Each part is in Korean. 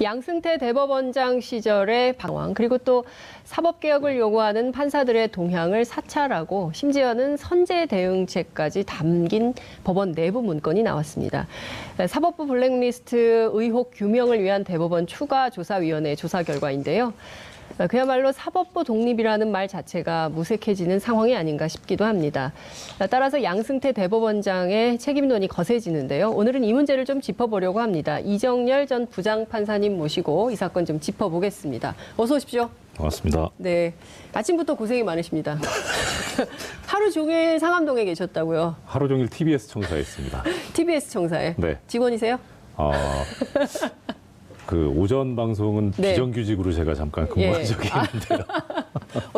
양승태 대법원장 시절의 방황, 그리고 또 사법개혁을 요구하는 판사들의 동향을 사찰하고 심지어는 선제 대응책까지 담긴 법원 내부 문건이 나왔습니다. 사법부 블랙리스트 의혹 규명을 위한 대법원 추가조사위원회 조사 결과인데요. 그야말로 사법부 독립이라는 말 자체가 무색해지는 상황이 아닌가 싶기도 합니다. 따라서 양승태 대법원장의 책임론이 거세지는데요. 오늘은 이 문제를 좀 짚어보려고 합니다. 이정열 전 부장판사님 모시고 이 사건 좀 짚어보겠습니다. 어서 오십시오. 반갑습니다. 네, 아침부터 고생이 많으십니다. 하루 종일 상암동에 계셨다고요? 하루 종일 TBS 청사에 있습니다. TBS 청사에? 네. 직원이세요? 그 오전 방송은 네. 비정규직으로 제가 잠깐 근무한 적이 있는데요.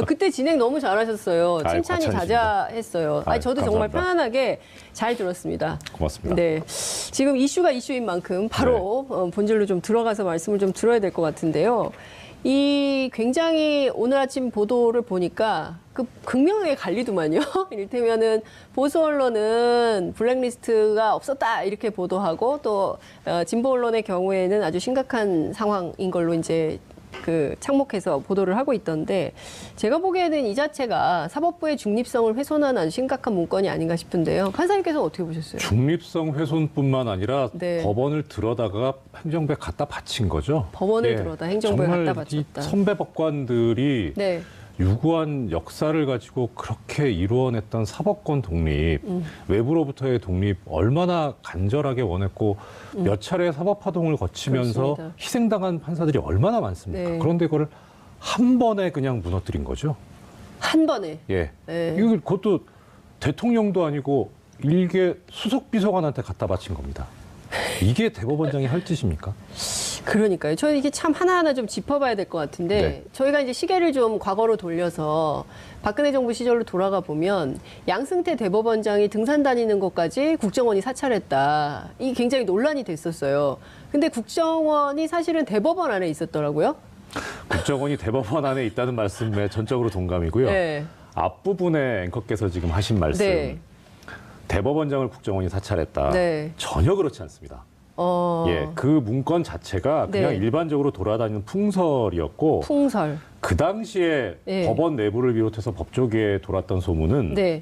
그때 진행 너무 잘하셨어요. 아이, 칭찬이 과찬입니다. 자자했어요. 아이, 저도 정말 감사합니다. 편안하게 잘 들었습니다. 고맙습니다. 네, 지금 이슈가 이슈인 만큼 바로 본질로 좀 들어가서 말씀을 좀 들어야 될 것 같은데요. 이 굉장히 오늘 아침 보도를 보니까 그 극명하게 갈리더만요. 이를테면은 보수 언론은 블랙리스트가 없었다 이렇게 보도하고 또 진보 언론의 경우에는 아주 심각한 상황인 걸로 이제 그 착목해서 보도를 하고 있던데, 제가 보기에는 이 자체가 사법부의 중립성을 훼손하는 아주 심각한 문건이 아닌가 싶은데요. 판사님께서는 어떻게 보셨어요? 중립성 훼손뿐만 아니라 네. 법원을 들어다가 행정부에 갖다 바친 거죠. 법원을 들어다 행정부에 갖다 바쳤다. 정말 이 선배 법관들이 네. 유구한 역사를 가지고 그렇게 이루어냈던 사법권 독립, 외부로부터의 독립 얼마나 간절하게 원했고 몇 차례 사법파동을 거치면서 그렇습니다. 희생당한 판사들이 얼마나 많습니까? 네. 그런데 그걸 한 번에 그냥 무너뜨린 거죠. 한 번에. 예. 네. 이거 그것도 대통령도 아니고 일개 수석 비서관한테 갖다 바친 겁니다. 이게 대법원장이 할 짓입니까? 그러니까요. 저는 이게 참 하나하나 좀 짚어봐야 될 것 같은데, 네. 저희가 이제 시계를 좀 과거로 돌려서 박근혜 정부 시절로 돌아가 보면 양승태 대법원장이 등산 다니는 것까지 국정원이 사찰했다. 이게 굉장히 논란이 됐었어요. 근데 국정원이 사실은 대법원 안에 있었더라고요. 국정원이 대법원 안에 있다는 말씀에 전적으로 동감이고요. 네. 앞부분에 앵커께서 지금 하신 말씀, 네. 대법원장을 국정원이 사찰했다. 네. 전혀 그렇지 않습니다. 예, 그 문건 자체가 그냥 네. 일반적으로 돌아다니는 풍설이었고, 풍설. 그 당시에 네. 법원 내부를 비롯해서 법조계에 돌았던 소문은 네.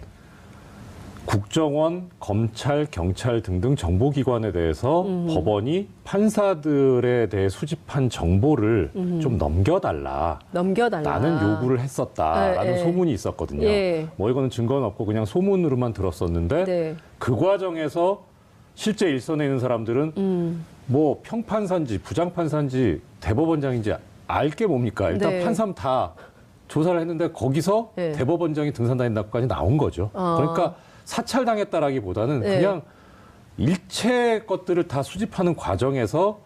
국정원, 검찰, 경찰 등등 정보기관에 대해서 법원이 판사들에 대해 수집한 정보를 좀 넘겨달라. 넘겨달라. 라는 요구를 했었다라는 네, 네. 소문이 있었거든요. 예. 뭐 이거는 증거는 없고 그냥 소문으로만 들었었는데 네. 그 과정에서 실제 일선에 있는 사람들은 뭐 평판사인지 부장판사인지 대법원장인지 알 게 뭡니까? 일단 네. 판사는 다 조사를 했는데 거기서 네. 대법원장이 등산 다닌다고까지 나온 거죠. 그러니까 사찰당했다라기보다는 네. 그냥 일체 것들을 다 수집하는 과정에서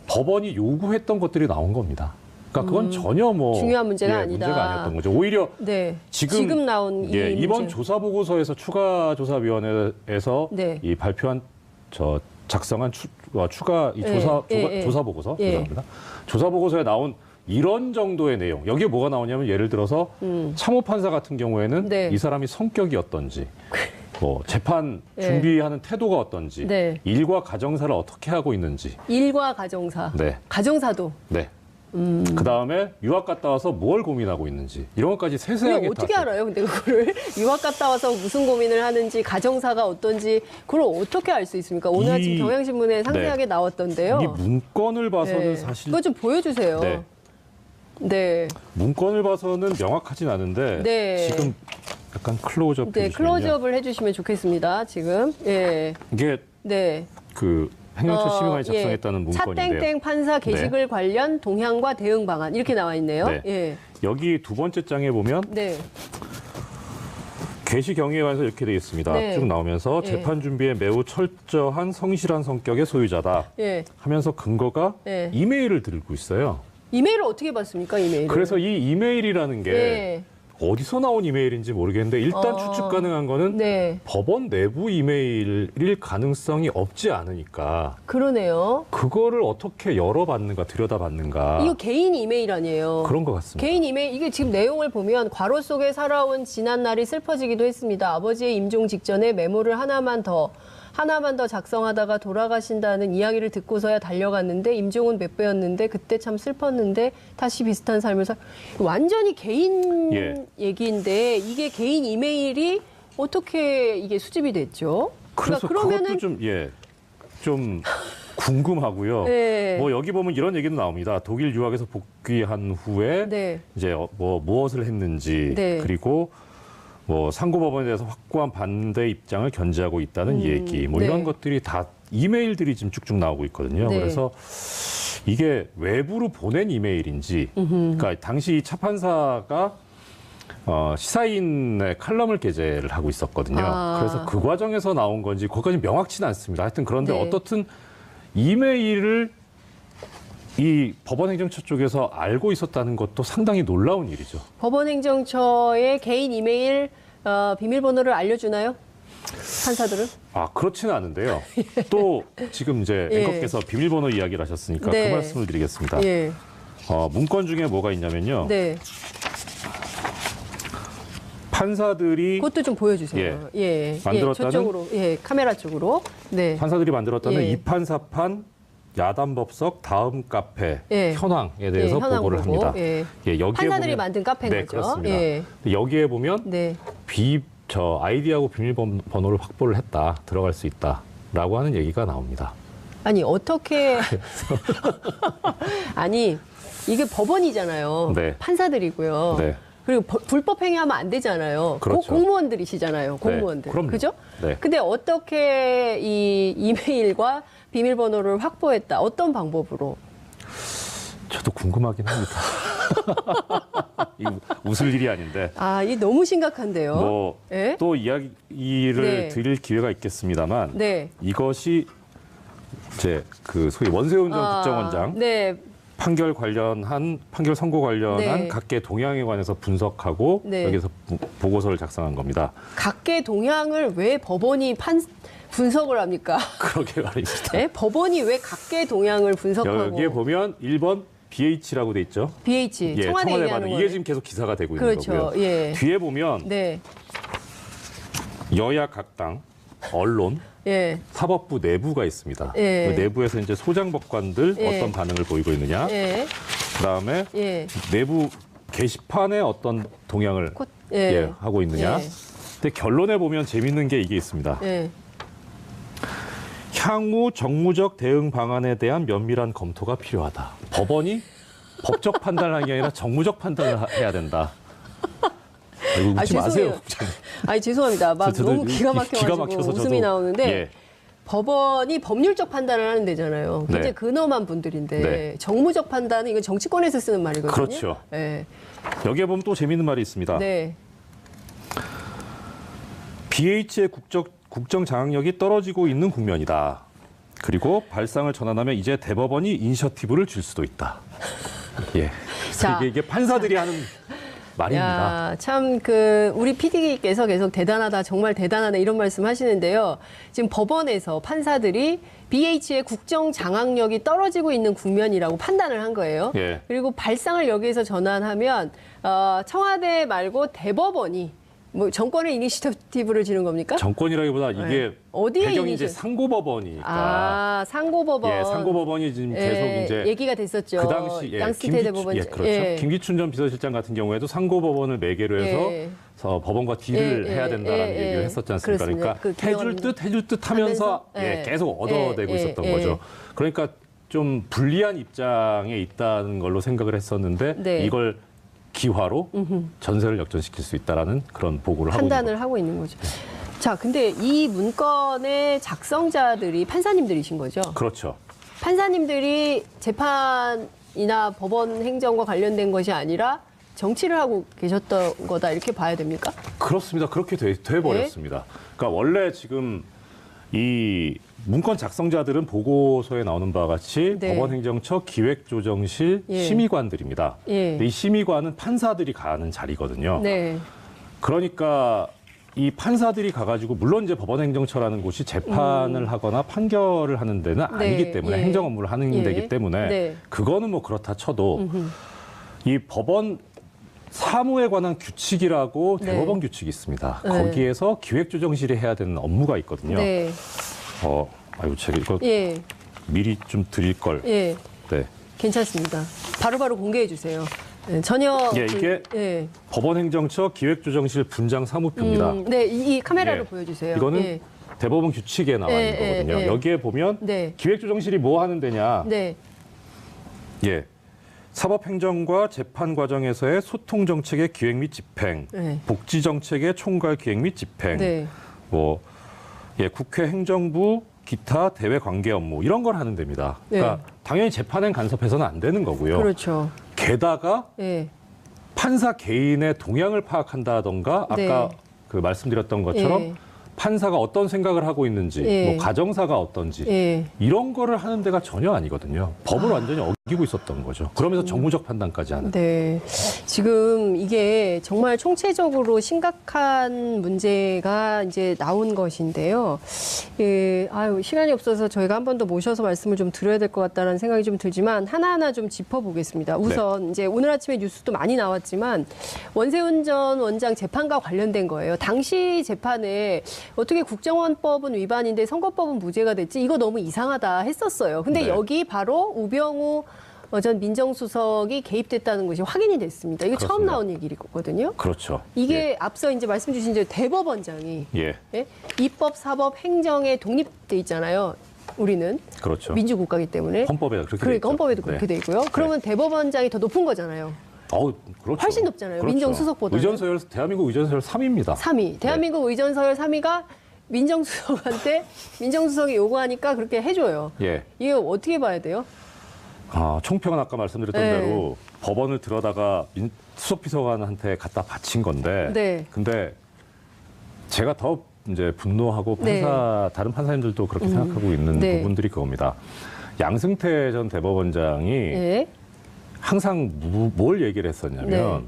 법원이 요구했던 것들이 나온 겁니다. 그러니까 그건 전혀 뭐 중요한 문제가 아니다. 문제가 아니었던 거죠. 오히려 네. 지금 나온 이 이번 문제. 조사 보고서에서 추가조사위원회에서 네. 이 발표한 작성한 추가 이 예, 조사 보고서 예. 죄송합니다. 조사 보고서에 나온 이런 정도의 내용, 여기에 뭐가 나오냐면 예를 들어서 참호 판사 같은 경우에는 네. 이 사람이 성격이 어떤지, 뭐 재판 예. 준비하는 태도가 어떤지, 네. 일과 가정사를 어떻게 하고 있는지, 일과 가정사. 네. 가정사도. 네. 그 다음에 유학 갔다 와서 뭘 고민하고 있는지 이런 것까지 세세하게 어떻게 다 알아요? 근데 그거를 유학 갔다 와서 무슨 고민을 하는지, 가정사가 어떤지 그걸 어떻게 알 수 있습니까? 오늘 아침 경향신문에 상세하게 나왔던데요. 이 문건을 봐서는 네. 사실 그거 좀 보여주세요. 네. 네. 문건을 봐서는 명확하진 않은데 네. 지금 약간 클로즈업 네, 해주시면요. 클로즈업을 해주시면 좋겠습니다. 지금. 예. 이게 네. 그 행정처 심의관이 작성했다는 문건인데요. 차땡땡 판사 게시글 관련 동향과 대응 방안 이렇게 나와 있네요. 네. 예. 여기 두 번째 장에 보면 네. 게시 경위에 관해서 이렇게 되어 있습니다. 네. 쭉 나오면서 예. 재판 준비에 매우 철저한 성실한 성격의 소유자다 예. 하면서 근거가 네. 이메일을 들고 있어요. 이메일을 어떻게 받습니까? 이메일을. 그래서 이 이메일이라는 게 예. 어디서 나온 이메일인지 모르겠는데 일단 추측 가능한 거는 네. 법원 내부 이메일일 가능성이 없지 않으니까 그러네요. 그거를 어떻게 열어봤는가 들여다봤는가 이거 개인 이메일 아니에요. 그런 것 같습니다. 개인 이메일, 이게 지금 내용을 보면 괄호 속에 살아온 지난 날이 슬퍼지기도 했습니다. 아버지의 임종 직전에 메모를 하나만 더 하나만 더 작성하다가 돌아가신다는 이야기를 듣고서야 달려갔는데 임종은 몇 배였는데 그때 참 슬펐는데 다시 비슷한 삶을 완전히 개인 예. 얘기인데 이게 개인 이메일이 어떻게 이게 수집이 됐죠? 그래서 그것도 좀 궁금하고요. 네. 뭐 여기 보면 이런 얘기도 나옵니다. 독일 유학에서 복귀한 후에 네. 이제 뭐 무엇을 했는지 네. 그리고 뭐 상고법원에 대해서 확고한 반대 입장을 견지하고 있다는 얘기 뭐 네. 이런 것들이 다 이메일들이 지금 쭉쭉 나오고 있거든요. 네. 그래서 이게 외부로 보낸 이메일인지 그러니까 당시 이 차 판사가 시사인의 칼럼을 게재를 하고 있었거든요. 아. 그래서 그 과정에서 나온 건지 거기까지 명확치는 않습니다. 하여튼 그런데 네. 어떻든 이메일을 이 법원행정처 쪽에서 알고 있었다는 것도 상당히 놀라운 일이죠. 법원행정처의 개인 이메일 비밀번호를 알려주나요? 판사들은? 그렇지는 않은데요. 또 지금 이제 예. 앵커께서 비밀번호 이야기를 하셨으니까 네. 그 말씀을 드리겠습니다. 예. 문건 중에 뭐가 있냐면요. 네. 판사들이 그것도 좀 보여주세요. 예. 만들었다는- 저쪽으로. 예. 카메라 쪽으로. 네. 판사들이 만들었다는 예. 이판사판 야단법석 다음 카페 예. 현황에 대해서 현황 보고를 보고. 합니다. 예. 여기에 판사들이 보면- 만든 카페인 네, 거죠. 그렇습니다. 예. 여기에 보면 네. 아이디하고 비밀번호를 확보를 했다. 들어갈 수 있다라고 하는 얘기가 나옵니다. 아니 어떻게 아니 이게 법원이잖아요. 네. 판사들이고요. 네. 그리고 불법 행위하면 안 되잖아요. 그렇죠. 공무원들이시잖아요. 공무원들. 그럼요. 그죠? 네. 근데 어떻게 이 이메일과 비밀번호를 확보했다? 어떤 방법으로? 저도 궁금하긴 합니다. 웃을 일이 아닌데. 이 너무 심각한데요. 뭐 예? 또 이야기를 네. 드릴 기회가 있겠습니다만 네. 이것이 이제 그 소위 원세훈 전 국정원장 네. 판결 선고 관련한 네. 각계 동향에 관해서 분석하고 네. 여기서 보고서를 작성한 겁니다. 각계 동향을 왜 법원이 분석을 합니까? 그러게 말입니다. 네? 법원이 왜 각계 동향을 분석하고 여기에 보면 1번 BH라고 돼 있죠. BH 예, 청와대 얘기하는 반응. 거예요. 이게 지금 계속 기사가 되고 있는 그렇죠. 거고요. 예. 뒤에 보면 네. 여야 각 당, 언론, 예. 사법부 내부가 있습니다. 예. 그 내부에서 이제 소장법관들 예. 어떤 반응을 보이고 있느냐. 예. 그다음에 예. 내부 게시판에 어떤 동향을 예. 하고 있느냐. 예. 근데 결론에 보면 재밌는 게 이게 있습니다. 예. 향후 정무적 대응 방안에 대한 면밀한 검토가 필요하다. 법원이 법적 판단을 하는 게 아니라 정무적 판단을 해야 된다. 아이고, 웃지 마세요. 아니 죄송합니다. 막 저도 너무 기가 막혀서 웃음이 나오는데 예. 법원이 법률적 판단을 하는 데잖아요. 굉장히 네. 근엄한 분들인데 네. 정무적 판단은 이건 정치권에서 쓰는 말이거든요. 그렇죠. 네. 여기에 보면 또 재밌는 말이 있습니다. 네. BH의 국정 장악력이 떨어지고 있는 국면이다. 그리고 발상을 전환하면 이제 대법원이 이니셔티브를 줄 수도 있다. 예. 자. 이게 판사들이 하는 말입니다. 야, 참 우리 PD께서 계속 대단하다, 정말 대단하다 이런 말씀 하시는데요. 지금 법원에서 판사들이 BH의 국정 장악력이 떨어지고 있는 국면이라고 판단을 한 거예요. 예. 그리고 발상을 여기에서 전환하면 청와대 말고 대법원이 뭐 정권의 이니시티브를 지는 겁니까? 정권이라기보다 이게 네. 어디에 배경이 이제 이니셔- 상고법원이니까. 상고법원. 예, 상고법원이 지금 계속 이제 얘기가 됐었죠. 그 당시 양스테 대법원. 그렇죠. 예. 김기춘 전 비서실장 같은 경우에도 상고법원을 매개로 해서 예. 법원과 딜을 예, 해야 예, 된다라는 예, 얘기를 예. 했었지 않습니까? 그렇습니다. 그러니까 그 해줄 듯 하면서 예. 계속 얻어내고 예, 있었던 예, 거죠. 그러니까 좀 불리한 입장에 있다는 걸로 생각을 했었는데 네. 이걸 기화로 전세를 역전시킬 수 있다라는 그런 보고를 하고 있는 판단을 하고 있는 거죠. 자, 근데 이 문건의 작성자들이 판사님들이신 거죠? 그렇죠. 판사님들이 재판이나 법원 행정과 관련된 것이 아니라 정치를 하고 계셨던 거다 이렇게 봐야 됩니까? 그렇습니다. 그렇게 돼버렸습니다. 그러니까 원래 지금 이 문건 작성자들은 보고서에 나오는 바와 같이 네. 법원행정처 기획조정실 예. 심의관들입니다. 예. 근데 이 심의관은 판사들이 가는 자리거든요. 네. 그러니까 이 판사들이 가가지고 물론 이제 법원행정처라는 곳이 재판을 하거나 판결을 하는 데는 네. 아니기 때문에 예. 행정 업무를 하는 예. 데기 때문에 네. 그거는 뭐 그렇다 쳐도 이 법원 사무에 관한 규칙이라고 네. 대법원 규칙이 있습니다. 네. 거기에서 기획조정실이 해야 되는 업무가 있거든요. 네. 아유, 제가 이거 예, 미리 좀 드릴 걸. 예, 네. 괜찮습니다. 바로바로 공개해 주세요. 예, 전혀 예, 이게 예. 법원행정처 기획조정실 분장 사무표입니다. 네, 이 카메라로 예. 보여주세요. 이거는 예. 대법원 규칙에 나와 있는 거거든요. 여기에 보면 네. 기획조정실이 뭐 하는 데냐. 네, 예. 사법행정과 재판 과정에서의 소통 정책의 기획 및 집행, 네. 복지 정책의 총괄 기획 및 집행, 네. 국회 행정부 기타 대외 관계 업무 이런 걸 하는 데입니다. 그러니까 당연히 재판엔 간섭해서는 안 되는 거고요. 그렇죠. 게다가 예. 판사 개인의 동향을 파악한다던가 아까 네. 그 말씀드렸던 것처럼 예. 판사가 어떤 생각을 하고 있는지, 예. 뭐 가정사가 어떤지 예. 이런 거를 하는 데가 전혀 아니거든요. 법을 완전히 어기고 있었던 거죠. 그러면서 정무적 판단까지 하는. 네. 지금 이게 정말 총체적으로 심각한 문제가 이제 나온 것인데요. 예, 시간이 없어서 저희가 한 번 더 모셔서 말씀을 좀 드려야 될 것 같다는 생각이 좀 들지만 하나하나 좀 짚어보겠습니다. 우선 이제 오늘 아침에 뉴스도 많이 나왔지만 원세훈 전 원장 재판과 관련된 거예요. 당시 재판에 어떻게 국정원법은 위반인데 선거법은 무죄가 됐지? 이거 너무 이상하다 했었어요. 근데 네. 여기 바로 우병우 전 민정수석이 개입됐다는 것이 확인이 됐습니다. 이거 처음 그렇습니다. 나온 얘기거든요. 그렇죠. 이게 앞서 이제 말씀 주신 대로 대법원장이 예. 예? 입법, 사법, 행정에 독립돼 있잖아요. 우리는 그렇죠. 민주국가이기 때문에. 헌법에 그렇게 돼 그러니까 있죠. 헌법에도 그렇게 돼 있고요. 그러면 대법원장이 더 높은 거잖아요. 그렇죠. 훨씬 높잖아요. 민정수석보다는. 의전서열 대한민국 의전서열 3위입니다. 3위. 대한민국 의전서열 3위가 민정수석한테 민정수석이 요구하니까 그렇게 해줘요. 예. 이게 어떻게 봐야 돼요? 총평은 아까 말씀드렸던 네. 대로 법원을 들여다가 수석비서관한테 갖다 바친 건데. 네. 근데 제가 더 이제 분노하고 네. 다른 판사님들도 그렇게 생각하고 있는 네. 부분들이 그겁니다. 양승태 전 대법원장이 예. 항상 뭘 얘기를 했었냐면 네.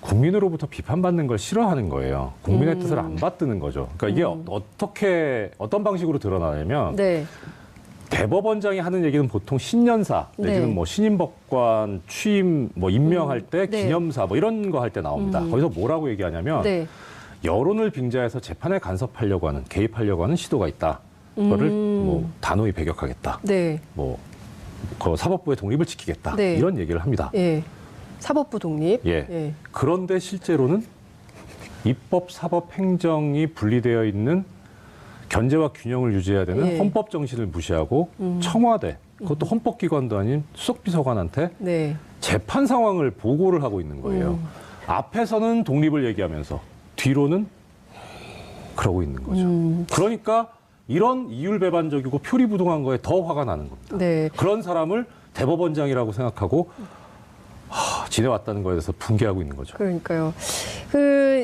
국민으로부터 비판받는 걸 싫어하는 거예요. 국민의 뜻을 안 받드는 거죠. 그러니까 이게 어떤 방식으로 드러나냐면 네. 대법원장이 하는 얘기는 보통 신년사 내지는 네. 뭐 신임법관 취임 뭐 임명할 때 네. 기념사 뭐 이런 거 할 때 나옵니다. 거기서 뭐라고 얘기하냐면 네. 여론을 빙자해서 재판에 간섭하려고 하는 개입하려고 하는 시도가 있다. 그거를 뭐 단호히 배격하겠다. 네. 그 사법부의 독립을 지키겠다. 네. 이런 얘기를 합니다. 예. 사법부 독립. 예. 예. 그런데 실제로는 입법, 사법, 행정이 분리되어 있는 견제와 균형을 유지해야 되는 예. 헌법 정신을 무시하고 청와대, 그것도 헌법기관도 아닌 수석비서관한테 네. 재판 상황을 보고를 하고 있는 거예요. 앞에서는 독립을 얘기하면서 뒤로는 그러고 있는 거죠. 그러니까 이런 이율배반적이고 표리부동한 거에 더 화가 나는 겁니다. 네. 그런 사람을 대법원장이라고 생각하고 지내왔다는 거에 대해서 분개하고 있는 거죠. 그러니까요.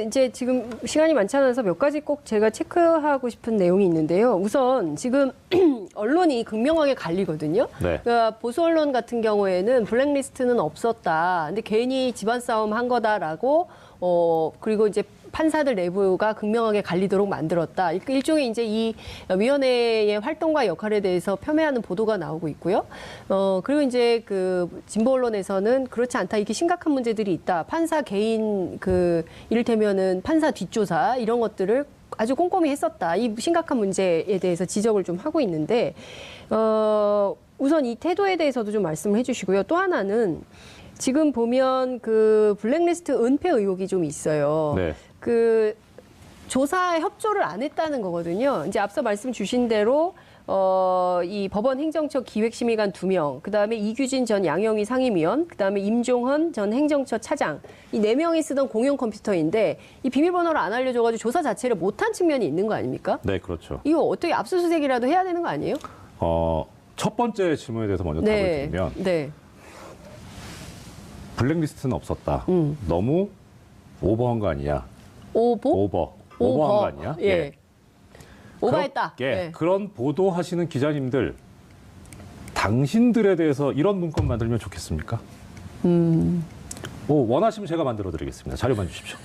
이제 지금 시간이 많지 않아서 몇 가지 꼭 제가 체크하고 싶은 내용이 있는데요. 우선 지금 언론이 극명하게 갈리거든요. 네. 그러니까 보수 언론 같은 경우에는 블랙리스트는 없었다. 근데 괜히 집안 싸움 한 거다라고 그리고 이제 판사들 내부가 극명하게 갈리도록 만들었다. 일종의 이제 이 위원회의 활동과 역할에 대해서 폄훼하는 보도가 나오고 있고요. 그리고 이제 그 진보 언론에서는 그렇지 않다. 이렇게 심각한 문제들이 있다. 판사 개인 이를테면은 판사 뒷조사 이런 것들을 아주 꼼꼼히 했었다. 이 심각한 문제에 대해서 지적을 좀 하고 있는데 우선 이 태도에 대해서도 좀 말씀을 해주시고요. 또 하나는 지금 보면 그 블랙리스트 은폐 의혹이 좀 있어요. 네. 그 조사에 협조를 안 했다는 거거든요. 이제 앞서 말씀 주신 대로 이 법원 행정처 기획심의관 2명, 그다음에 이규진 전 양형위 상임위원, 그다음에 임종헌 전 행정처 차장 이 4명이 쓰던 공용 컴퓨터인데 이 비밀번호를 안 알려줘가지고 조사 자체를 못한 측면이 있는 거 아닙니까? 네, 그렇죠. 이거 어떻게 압수수색이라도 해야 되는 거 아니에요? 첫 번째 질문에 대해서 먼저 답을 드리면 네. 블랙리스트는 없었다. 너무 오버한 거 아니냐? 오버한 거 아니야? 예. 오버했다. 예. 그런 보도하시는 기자님들 당신들에 대해서 이런 문건 만들면 좋겠습니까? 원하시면 제가 만들어드리겠습니다. 자료만 주십시오.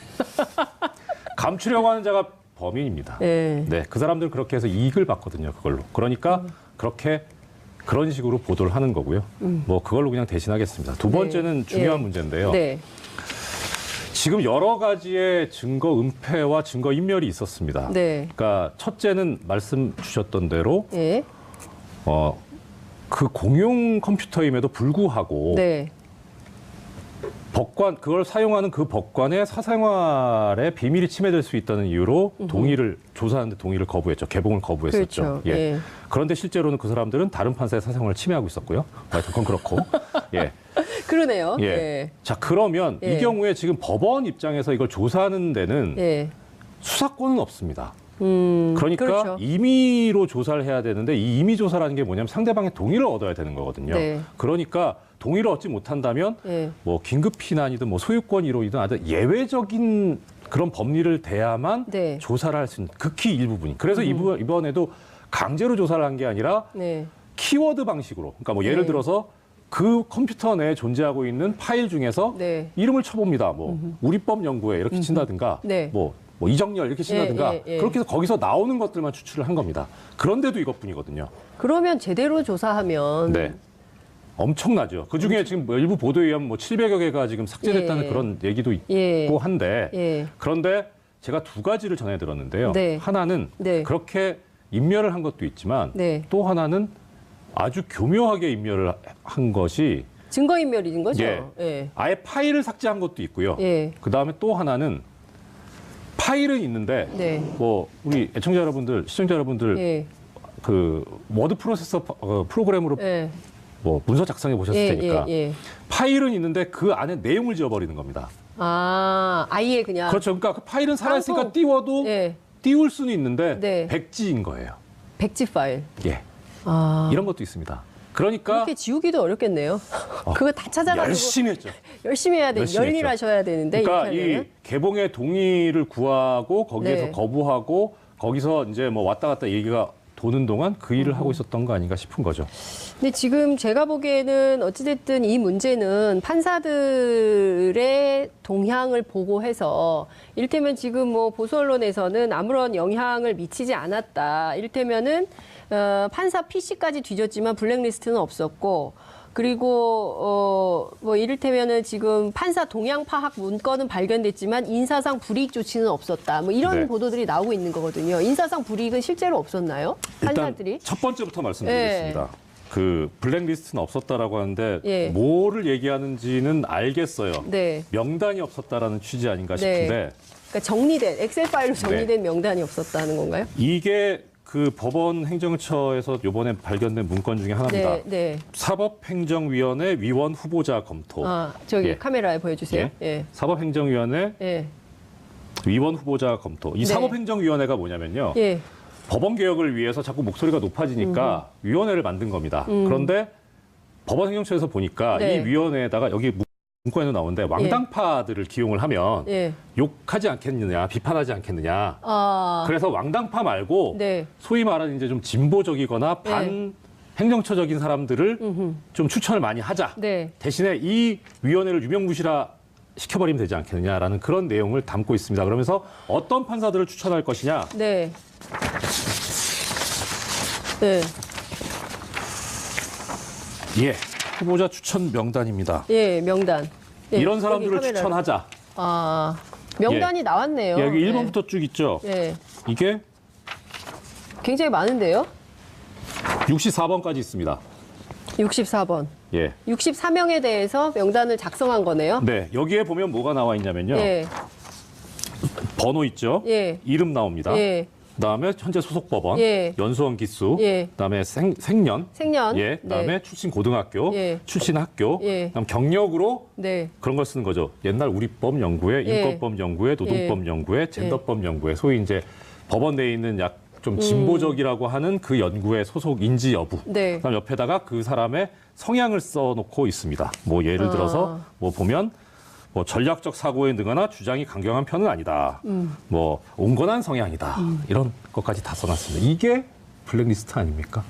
감추려고 하는 자가 범인입니다. 예. 네, 그 사람들 그렇게 해서 이익을 받거든요. 그걸로. 그러니까 그런 식으로 보도를 하는 거고요. 뭐 그걸로 그냥 대신하겠습니다. 두 번째는 중요한 문제인데요. 네. 지금 여러 가지의 증거 은폐와 증거 인멸이 있었습니다. 네. 그러니까 첫째는 말씀 주셨던 대로 예. 그 공용 컴퓨터임에도 불구하고 네. 법관 그걸 사용하는 그 법관의 사생활에 비밀이 침해될 수 있다는 이유로 동의를 조사하는데 동의를 거부했죠. 개봉을 거부했었죠. 그렇죠. 예. 예. 그런데 실제로는 그 사람들은 다른 판사의 사생활을 침해하고 있었고요. 하여튼 그건 그렇고. 예. 그러네요. 예. 예. 자, 그러면 예. 이 경우에 지금 법원 입장에서 이걸 조사하는 데는 예. 수사권은 없습니다. 그러니까 그렇죠. 임의로 조사를 해야 되는데 이 임의 조사라는 게 뭐냐면 상대방의 동의를 얻어야 되는 거거든요. 네. 그러니까 동의를 얻지 못한다면 예. 뭐 긴급 피난이든 뭐 소유권 이론이든 아주 예외적인 그런 법리를 대야만 네. 조사를 할 수 있는 극히 일부분이. 그래서 이번에도 강제로 조사를 한 게 아니라 네. 키워드 방식으로. 그러니까 뭐 예를 네. 들어서 그 컴퓨터 내에 존재하고 있는 파일 중에서 네. 이름을 쳐봅니다. 뭐 우리법 연구회 이렇게 친다든가 네. 뭐 이정열 이렇게 친다든가 예, 예, 예. 그렇게 해서 거기서 나오는 것들만 추출을 한 겁니다. 그런데도 이것뿐이거든요. 그러면 제대로 조사하면 네. 엄청나죠. 그 중에 지금 뭐 일부 보도에 의하면 뭐 700여 개가 지금 삭제됐다는 예. 그런 얘기도 있고 예. 한데 예. 그런데 제가 두 가지를 전해 들었는데요. 네. 하나는 네. 그렇게 인멸을 한 것도 있지만 네. 또 하나는 아주 교묘하게 인멸을 한 것이 증거인멸인 거죠? 예. 예. 아예 파일을 삭제한 것도 있고요. 예. 그다음에 또 하나는 파일은 있는데 네. 뭐 우리 애청자 여러분들, 시청자 여러분들 예. 그 워드 프로세서 프로그램으로 예. 뭐 문서 작성해 보셨을 예, 테니까 예, 예. 파일은 있는데 그 안에 내용을 지워버리는 겁니다. 아, 아예 그냥. 그렇죠. 그러니까 그 파일은 살아있으니까 깡통. 띄워도 예. 띄울 수는 있는데 네. 백지인 거예요. 백지 파일. 예, 아. 이런 것도 있습니다. 그러니까 그렇게 지우기도 어렵겠네요. 그거 다 찾아가지고 열심히 했죠. 열심히 해야 돼. 열심히 열일하셔야 되는데 그러니까 이렇게 하면. 이 개봉의 동의를 구하고 거기에서 네. 거부하고 거기서 이제 뭐 왔다 갔다 얘기가 도는 동안 그 일을 하고 있었던 거 아닌가 싶은 거죠. 근데 지금 제가 보기에는 어찌됐든 이 문제는 판사들의 동향을 보고해서 이를테면 지금 뭐 보수 언론에서는 아무런 영향을 미치지 않았다. 이를테면은 판사 PC까지 뒤졌지만 블랙리스트는 없었고 그리고 뭐 이를테면은 지금 판사 동향 파악 문건은 발견됐지만 인사상 불이익 조치는 없었다. 뭐 이런 네. 보도들이 나오고 있는 거거든요. 인사상 불이익은 실제로 없었나요? 판사들이? 일단 첫 번째부터 말씀드리겠습니다. 그 블랙리스트는 없었다라고 하는데 예. 뭐를 얘기하는지는 알겠어요. 네. 명단이 없었다라는 취지 아닌가 네. 싶은데 그러니까 정리된 엑셀 파일로 정리된 명단이 없었다는 건가요? 이게 그 법원 행정처에서 이번에 발견된 문건 중에 하나입니다. 네, 네. 사법행정위원회 위원 후보자 검토. 아, 저기 예. 카메라에 보여주세요. 예. 사법행정위원회 예. 위원 후보자 검토. 이 네. 사법행정위원회가 뭐냐면요. 예. 법원 개혁을 위해서 자꾸 목소리가 높아지니까 위원회를 만든 겁니다. 그런데 법원 행정처에서 보니까 네. 이 위원회에다가 여기 문건에도 나오는데 왕당파들을 기용을 하면 예. 욕하지 않겠느냐, 비판하지 않겠느냐. 아. 그래서 왕당파 말고 네. 소위 말하는 이제 좀 진보적이거나 반 행정처적인 사람들을 좀 추천을 많이 하자. 네. 대신에 이 위원회를 유명무실화 시켜버리면 되지 않겠느냐라는 그런 내용을 담고 있습니다. 그러면서 어떤 판사들을 추천할 것이냐. 네. 네. 예, 후보자 추천 명단입니다. 예, 명단. 예, 이런 여기 사람들을 카메라로. 추천하자. 아. 명단이 나왔네요. 예, 여기 1번부터 쭉 있죠. 예. 이게 굉장히 많은데요? 64번까지 있습니다. 64번. 예. 64명에 대해서 명단을 작성한 거네요. 네, 여기에 보면 뭐가 나와 있냐면요. 예. 번호 있죠. 예. 이름 나옵니다. 예. 그다음에 현재 소속 법원, 예. 연수원 기수, 예. 그다음에 생년, 생년. 예, 그다음에 네. 출신 고등학교, 예. 출신 학교, 예. 그다음 경력으로 네. 그런 걸 쓰는 거죠. 옛날 우리법 연구회, 예. 인권법 연구회, 노동법 연구회, 젠더법 연구회, 소위 이제 법원 내에 있는 약 좀 진보적이라고 하는 그 연구회 소속인지 여부. 네. 그다음 옆에다가 그 사람의 성향을 써놓고 있습니다. 뭐 예를 들어서 뭐 보면 뭐 전략적 사고에 능하나 주장이 강경한 편은 아니다. 뭐 온건한 성향이다. 이런 것까지 다 써놨습니다. 이게 블랙리스트 아닙니까?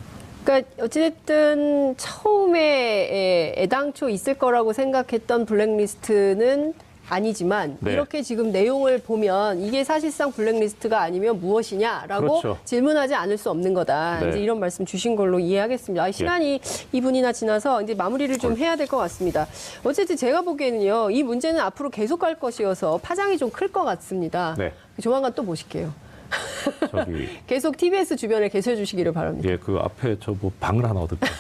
그러니까 어찌됐든 처음에 애당초 있을 거라고 생각했던 블랙리스트는 아니지만 네. 이렇게 지금 내용을 보면 이게 사실상 블랙리스트가 아니면 무엇이냐라고 그렇죠. 질문하지 않을 수 없는 거다. 네. 이제 이런 말씀 주신 걸로 이해하겠습니다. 시간이 2분이나 지나서 이제 마무리를 좀 해야 될 것 같습니다. 어쨌든 제가 보기에는요, 이 문제는 앞으로 계속 갈 것이어서 파장이 좀 클 것 같습니다. 네. 조만간 또 모실게요. 저기 계속 TBS 주변에 계셔 주시기를 바랍니다. 예, 그 앞에 저 뭐 방을 하나 얻을게요.